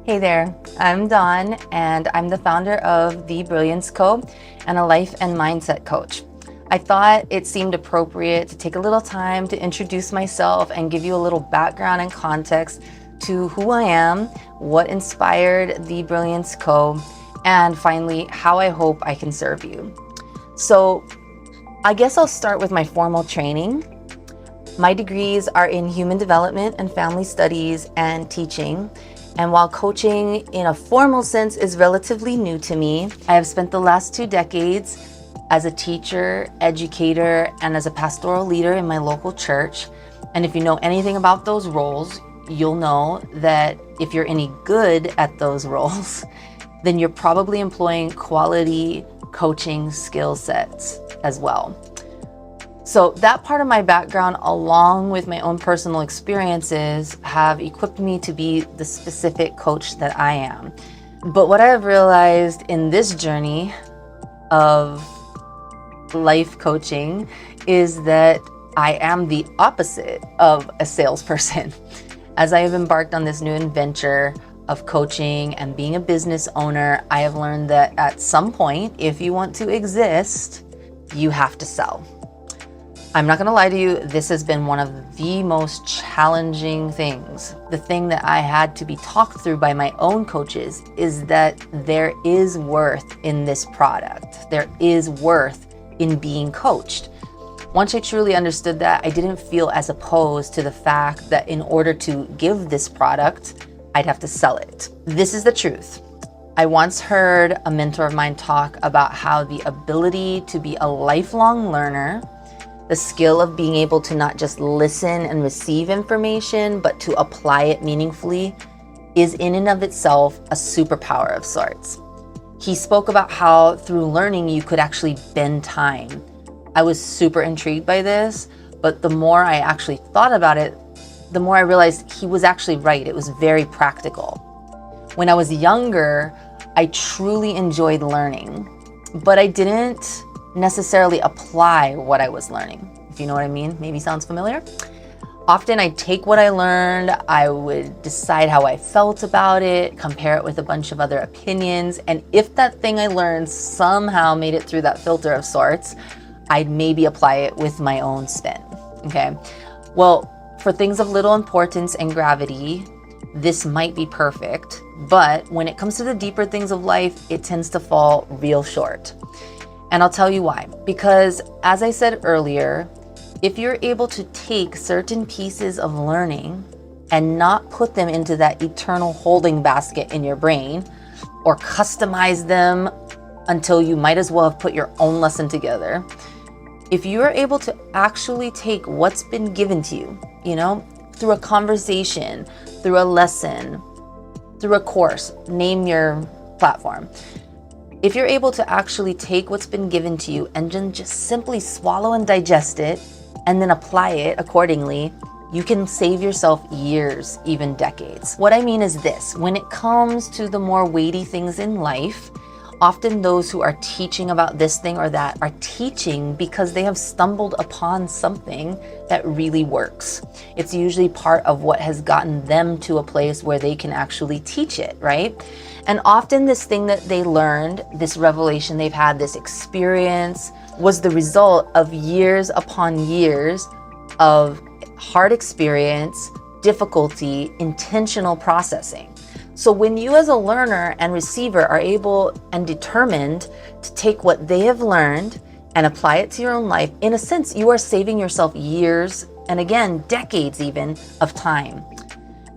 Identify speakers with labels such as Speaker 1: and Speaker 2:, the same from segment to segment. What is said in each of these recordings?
Speaker 1: Hey there, I'm Dawn, and I'm the founder of Thee Brilliance Co. and a life and mindset coach. I thought it seemed appropriate to take a little time to introduce myself and give you a little background and context to who I am, what inspired Thee Brilliance Co., and finally, how I hope I can serve you. So, I guess I'll start with my formal training. My degrees are in human development and family studies and teaching. And while coaching in a formal sense is relatively new to me, I have spent the last 2 decades as a teacher, educator, and as a pastoral leader in my local church. And if you know anything about those roles, you'll know that if you're any good at those roles, then you're probably employing quality coaching skill sets as well. So that part of my background, along with my own personal experiences, have equipped me to be the specific coach that I am. But what I have realized in this journey of life coaching is that I am the opposite of a salesperson. As I have embarked on this new adventure of coaching and being a business owner, I have learned that at some point, if you want to exist, you have to sell. I'm not gonna lie to you, this has been one of the most challenging things. The thing that I had to be talked through by my own coaches is that there is worth in this product. There is worth in being coached. Once I truly understood that, I didn't feel as opposed to the fact that in order to give this product, I'd have to sell it. This is the truth. I once heard a mentor of mine talk about how the ability to be a lifelong learner, the skill of being able to not just listen and receive information, but to apply it meaningfully, is in and of itself a superpower of sorts. He spoke about how through learning you could actually bend time. I was super intrigued by this, but the more I actually thought about it, the more I realized he was actually right. It was very practical. When I was younger, I truly enjoyed learning, but I didn't necessarily apply what I was learning, if you know what I mean. Maybe sounds familiar. Often I'd take what I learned, I would decide how I felt about it, compare it with a bunch of other opinions, and if that thing I learned somehow made it through that filter of sorts, I'd maybe apply it with my own spin, okay? Well, for things of little importance and gravity, this might be perfect, but when it comes to the deeper things of life, it tends to fall real short. And I'll tell you why. Because as I said earlier, if you're able to take certain pieces of learning and not put them into that eternal holding basket in your brain or customize them until you might as well have put your own lesson together, if you are able to actually take what's been given to you, through a conversation, through a lesson, through a course, name your platform. If you're able to actually take what's been given to you and then just simply swallow and digest it and then apply it accordingly, you can save yourself years, even decades. What I mean is this: when it comes to the more weighty things in life, often those who are teaching about this thing or that are teaching because they have stumbled upon something that really works. It's usually part of what has gotten them to a place where they can actually teach it, right? And often this thing that they learned, this revelation they've had, this experience, was the result of years upon years of hard experience, difficulty, intentional processing. So when you as a learner and receiver are able and determined to take what they have learned and apply it to your own life, in a sense, you are saving yourself years, and again, decades even, of time.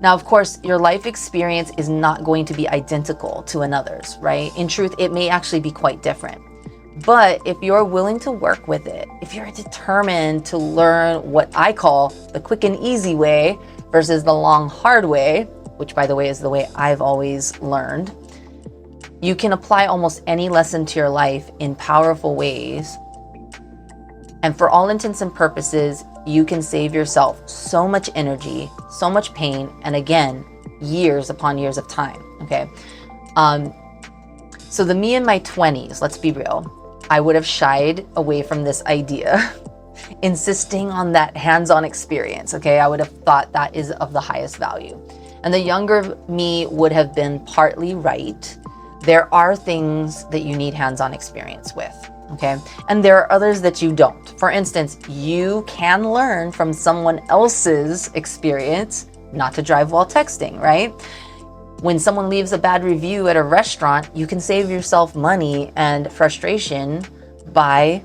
Speaker 1: Now, of course, your life experience is not going to be identical to another's, right? In truth, it may actually be quite different. But if you're willing to work with it, if you're determined to learn what I call the quick and easy way versus the long, hard way, which by the way is the way I've always learned, you can apply almost any lesson to your life in powerful ways. And for all intents and purposes, you can save yourself so much energy, so much pain, and again, years upon years of time, okay? So the me in my 20s, let's be real, I would have shied away from this idea, insisting on that hands-on experience, okay? I would have thought that is of the highest value. And the younger me would have been partly right. There are things that you need hands-on experience with, okay? And there are others that you don't. For instance, you can learn from someone else's experience not to drive while texting, right? When someone leaves a bad review at a restaurant, you can save yourself money and frustration by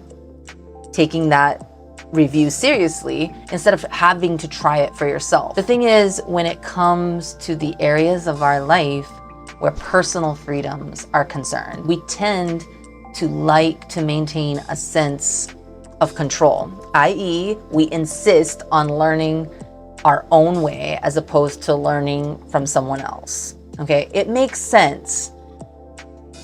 Speaker 1: taking that review seriously instead of having to try it for yourself. The thing is, when it comes to the areas of our life where personal freedoms are concerned, we tend to like to maintain a sense of control, i.e., we insist on learning our own way as opposed to learning from someone else. Okay, it makes sense.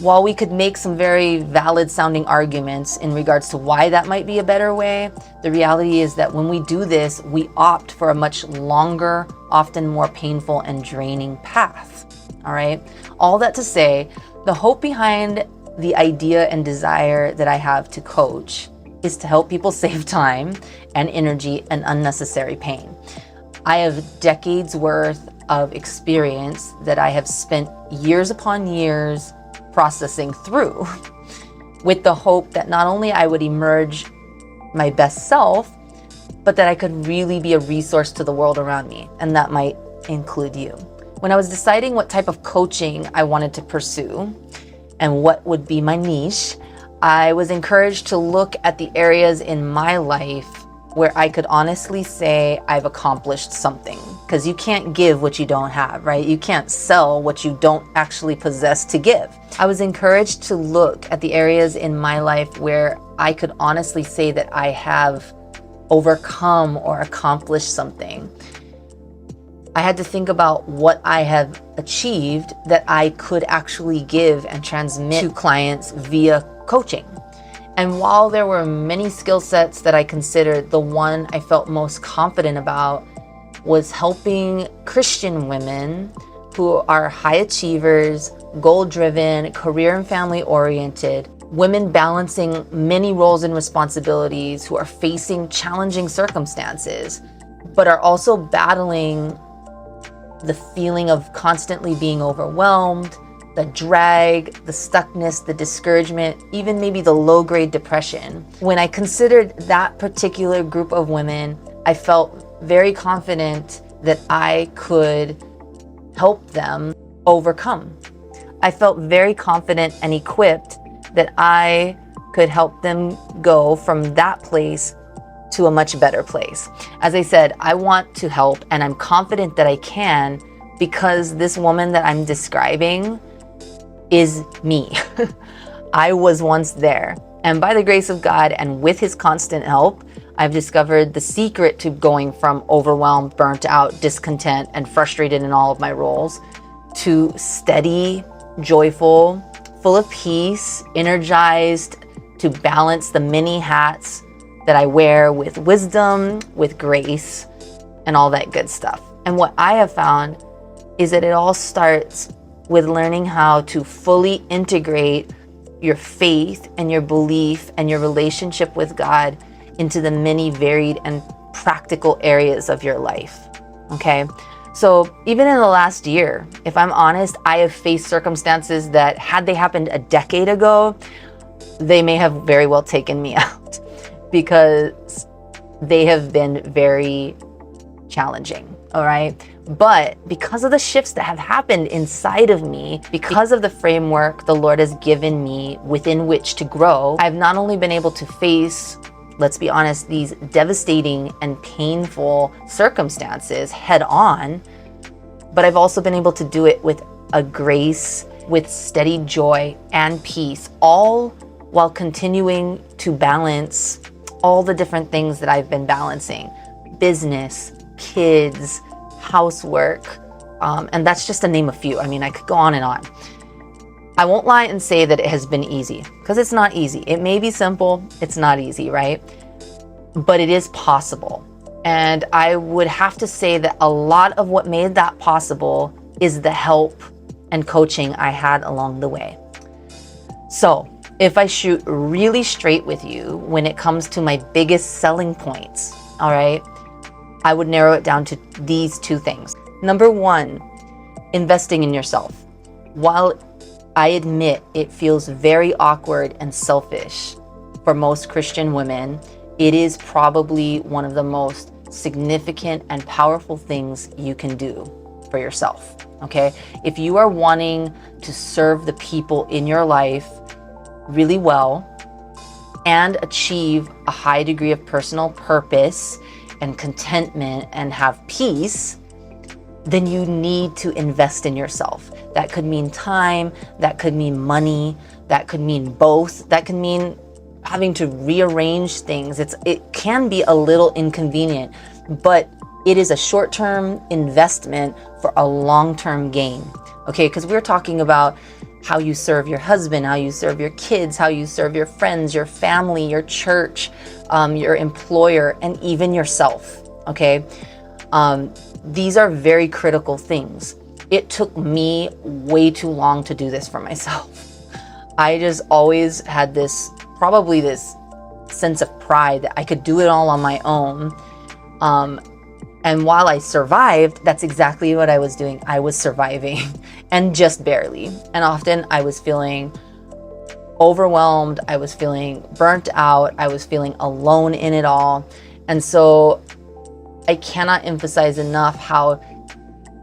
Speaker 1: While we could make some very valid sounding arguments in regards to why that might be a better way, the reality is that when we do this, we opt for a much longer, often more painful and draining path. All right, all that to say, the hope behind the idea and desire that I have to coach is to help people save time and energy and unnecessary pain. I have decades worth of experience that I have spent years upon years processing through with the hope that not only I would emerge my best self, but that I could really be a resource to the world around me. And that might include you. When I was deciding what type of coaching I wanted to pursue and what would be my niche, I was encouraged to look at the areas in my life where I could honestly say I've accomplished something. Because you can't give what you don't have, right? You can't sell what you don't actually possess to give. I was encouraged to look at the areas in my life where I could honestly say that I have overcome or accomplished something. I had to think about what I have achieved that I could actually give and transmit to clients via coaching. And while there were many skill sets that I considered, the one I felt most confident about was helping Christian women who are high achievers, goal-driven, career and family-oriented, women balancing many roles and responsibilities who are facing challenging circumstances, but are also battling the feeling of constantly being overwhelmed, the drag, the stuckness, the discouragement, even maybe the low-grade depression. When I considered that particular group of women, I felt very confident that I could help them overcome. I felt very confident and equipped that I could help them go from that place to a much better place. As I said, I want to help, and I'm confident that I can, because this woman that I'm describing is me. I was once there. And by the grace of God and with his constant help, I've discovered the secret to going from overwhelmed, burnt out, discontent, and frustrated in all of my roles to steady, joyful, full of peace, energized to balance the many hats that I wear with wisdom, with grace, and all that good stuff. And what I have found is that it all starts with learning how to fully integrate your faith and your belief and your relationship with God into the many varied and practical areas of your life, okay? So even in the last year, if I'm honest, I have faced circumstances that had they happened a decade ago, they may have very well taken me out because they have been very challenging, all right? But because of the shifts that have happened inside of me, because of the framework the Lord has given me within which to grow, I've not only been able to face, let's be honest, these devastating and painful circumstances head on, but I've also been able to do it with a grace, with steady joy and peace, all while continuing to balance all the different things that I've been balancing: business, kids, housework, and that's just to name a few. I mean, I could go on and on. I won't lie and say that it has been easy, because it's not easy. It may be simple, it's not easy, right? But it is possible. And I would have to say that a lot of what made that possible is the help and coaching I had along the way. So if I shoot really straight with you when it comes to my biggest selling points, all right, I would narrow it down to these two things. Number one, investing in yourself. While I admit it feels very awkward and selfish for most Christian women, it is probably one of the most significant and powerful things you can do for yourself, okay? If you are wanting to serve the people in your life really well and achieve a high degree of personal purpose and contentment and have peace, then you need to invest in yourself. That could mean time, that could mean money, that could mean both, that can mean having to rearrange things. It can be a little inconvenient, but it is a short-term investment for a long-term gain, okay? Because we're talking about how you serve your husband, how you serve your kids, how you serve your friends, your family, your church, your employer, and even yourself, okay? These are very critical things. It took me way too long to do this for myself. I just always had probably this sense of pride that I could do it all on my own. And while I survived, that's exactly what I was doing. I was surviving and just barely. And often I was feeling overwhelmed. I was feeling burnt out. I was feeling alone in it all. And so I cannot emphasize enough how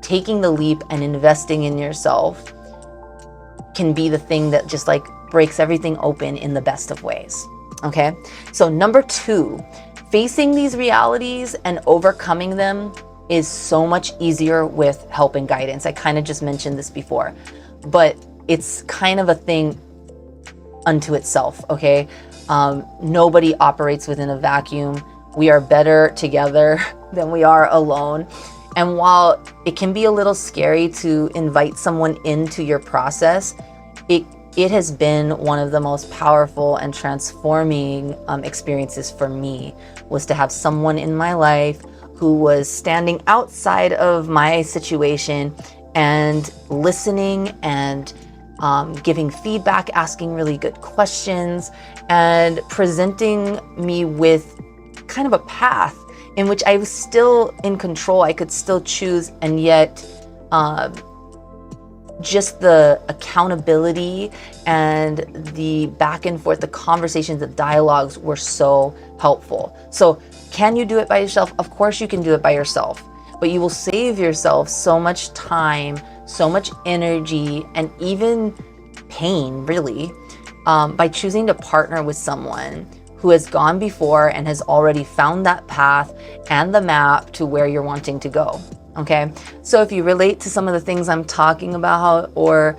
Speaker 1: taking the leap and investing in yourself can be the thing that just like breaks everything open in the best of ways. Okay. So number 2, facing these realities and overcoming them is so much easier with help and guidance. I kind of just mentioned this before, but it's kind of a thing unto itself. Okay. Nobody operates within a vacuum. We are better together than we are alone. And while it can be a little scary to invite someone into your process, it has been one of the most powerful and transforming experiences for me, was to have someone in my life who was standing outside of my situation and listening and giving feedback, asking really good questions, and presenting me with kind of a path in which I was still in control. I could still choose, and yet just the accountability and the back and forth, the conversations, the dialogues were so helpful. So can you do it by yourself? Of course you can do it by yourself, but you will save yourself so much time, so much energy, and even pain, really, by choosing to partner with someone who has gone before and has already found that path and the map to where you're wanting to go. Okay. So if you relate to some of the things I'm talking about, or,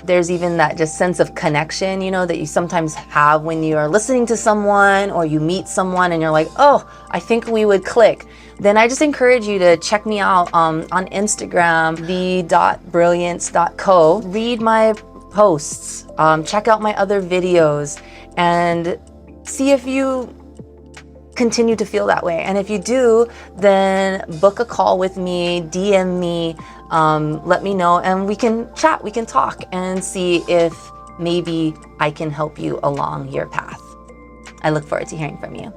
Speaker 1: there's even that just sense of connection, that you sometimes have when you are listening to someone or you meet someone and you're like, oh, I think we would click. Then I just encourage you to check me out on Instagram, Thee.Brilliance.co. Read my posts, check out my other videos, and see if you continue to feel that way. And if you do, then book a call with me, DM me, let me know, and we can chat, we can talk and see if maybe I can help you along your path. I look forward to hearing from you.